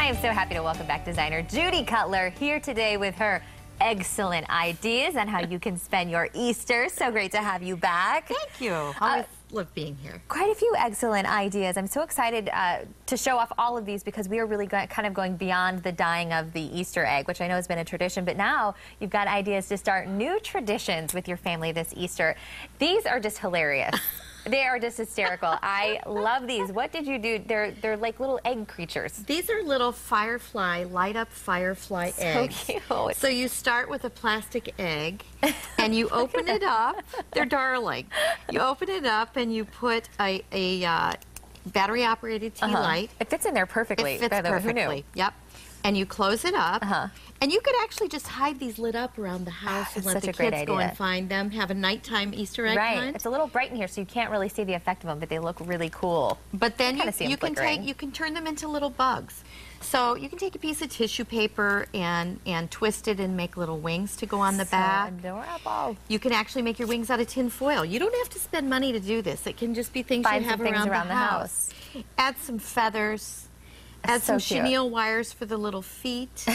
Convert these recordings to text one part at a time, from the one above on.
I am so happy to welcome back designer Judy Cutler here today with her excellent ideas on how you can spend your Easter. So great to have you back. Thank you. Always love being here. Quite a few excellent ideas. I'm so excited to show off all of these because we are really kind of going beyond the dyeing of the Easter egg, which I know has been a tradition, but now you've got ideas to start new traditions with your family this Easter. These are just hilarious. They are just hysterical. I love these. What did you do? They're like little egg creatures. These are little firefly, light up firefly eggs. So cute. So you start with a plastic egg and you open it up. They're darling. You open it up and you put a battery operated tea light. It fits in there perfectly. It fits perfectly. Yep. And you close it up. And you could actually just hide these lit up around the house and let the kids go and find them. Have a nighttime Easter egg hunt. It's a little bright in here, so you can't really see the effect of them, but they look really cool. But then you can turn them into little bugs. So you can take a piece of tissue paper and twist it and make little wings to go on the back. Adorable. You can actually make your wings out of tin foil. You don't have to spend money to do this. It can just be things you have around the house. Add some feathers. Add some chenille wires for the little feet.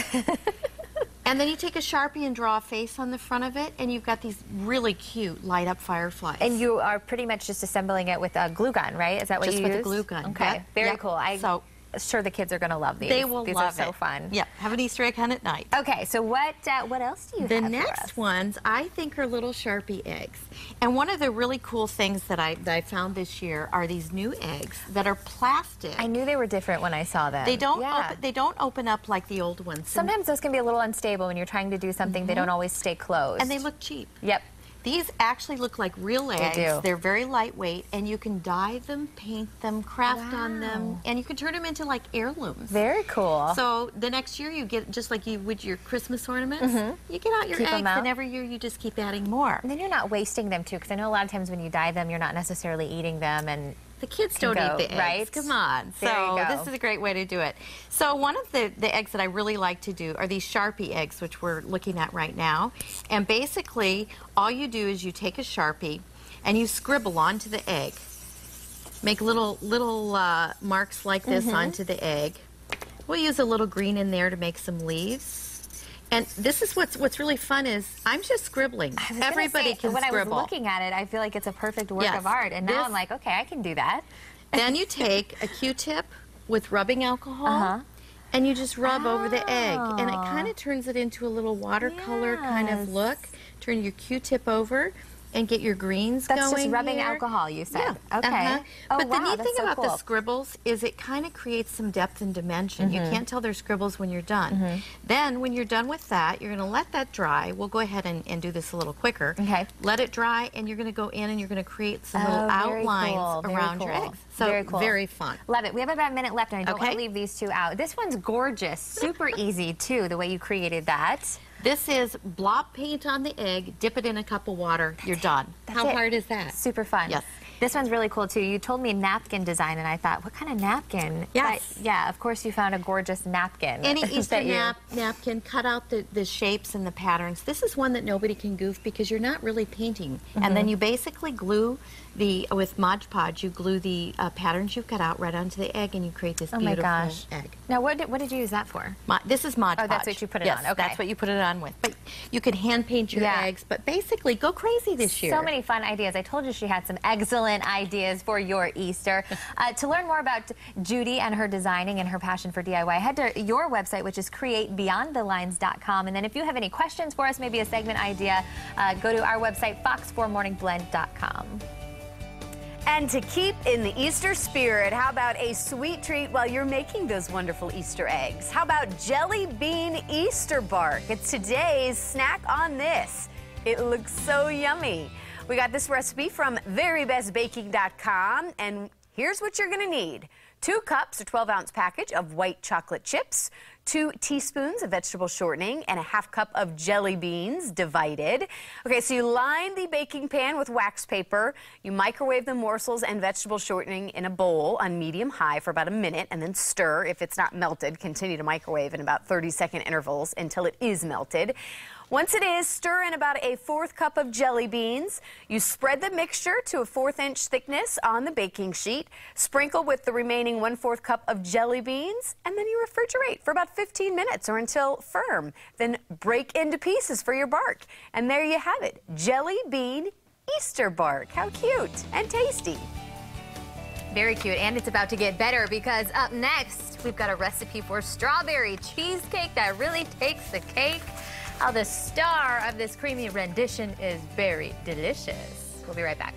And then you take a Sharpie and draw a face on the front of it, and you've got these really cute light-up fireflies. And you are pretty much just assembling it with a glue gun, right? Is that what you use? Just with a glue gun. Okay, very cool. I'm sure the kids are going to love these. They will love it. These are so fun. Yeah, have an Easter egg hunt at night. Okay, so what else do you have The for next us? ones, I think, are little Sharpie eggs. And one of the really cool things that I found this year are these new eggs that are plastic. I knew they were different when I saw them. They don't open up like the old ones. Sometimes those can be a little unstable when you're trying to do something. They don't always stay closed. And they look cheap. Yep. These actually look like real eggs. They do. They're very lightweight, and you can dye them, paint them, craft on them, and you can turn them into like heirlooms. Very cool. So the next year you get, just like you would your Christmas ornaments, you get out your eggs, and every year you just keep adding more. And then you're not wasting them too, because I know a lot of times when you dye them, you're not necessarily eating them, and the kids don't eat the eggs. Right? Come on. So this is a great way to do it. So one of the eggs that I really like to do are these Sharpie eggs, which we're looking at right now. And basically, all you do is you take a Sharpie and you scribble onto the egg. Make little marks like this onto the egg. We'll use a little green in there to make some leaves. And this is what's really fun is I'm just scribbling. Everybody can scribble. When I was looking at it, I feel like it's a perfect work of art. And now I'm like, okay, I can do that. Then you take a Q-tip with rubbing alcohol, and you just rub over the egg. And it kind of turns it into a little watercolor kind of look. Turn your Q-tip over and get your greens going. That's just rubbing alcohol, you said. Yeah. Okay. But the neat thing about the scribbles is it kind of creates some depth and dimension. You can't tell they're scribbles when you're done. Then when you're done with that, you're going to let that dry. We'll go ahead and do this a little quicker. Okay. Let it dry, and you're going to go in and you're going to create some little outlines around your eggs. So very fun. Love it. We have about a minute left, and I don't want to leave these two out. This one's gorgeous. Super easy, too, the way you created that. This is blob paint on the egg, dip it in a cup of water, you're done. How hard is that? Super fun. Yes. This one's really cool, too. You told me napkin design, and I thought, what kind of napkin? Yes. But, yeah, of course you found a gorgeous napkin. Any Easter napkin, cut out the shapes and the patterns. This is one that nobody can goof because you're not really painting. And then you basically glue with Mod Podge, you glue the patterns you've cut out right onto the egg, and you create this beautiful egg. Now, what did you use that for? This is Mod Podge. Oh, that's what you put it on. Okay. That's what you put it on with. But you could hand paint your eggs, but basically go crazy this year. So many fun ideas. I told you she had some excellent ideas for your Easter. To learn more about Judy and her designing and her passion for DIY, head to your website, which is createbeyondthelines.com. And then if you have any questions for us, maybe a segment idea, go to our website, fox4morningblend.com. And to keep in the Easter spirit, how about a sweet treat while you're making those wonderful Easter eggs? How about jelly bean Easter bark? It's today's snack on this. It looks so yummy. We got this recipe from verybestbaking.com, and here's what you're going to need. 2 cups, a 12-ounce package of white chocolate chips, 2 teaspoons of vegetable shortening, and a ½ cup of jelly beans divided. Okay, so you line the baking pan with wax paper. You microwave the morsels and vegetable shortening in a bowl on medium-high for about a minute, and then stir. If it's not melted, continue to microwave in about 30-second intervals until it is melted. Once it is, stir in about a 1/4 cup of jelly beans. You spread the mixture to a 1/4 inch thickness on the baking sheet. Sprinkle with the remaining 1/4 cup of jelly beans, and then you refrigerate for about 15 minutes or until firm. Then break into pieces for your bark. And there you have it, jelly bean Easter bark. How cute and tasty. Very cute, and it's about to get better because up next, we've got a recipe for strawberry cheesecake that really takes the cake. How the star of this creamy rendition is very delicious. We'll be right back.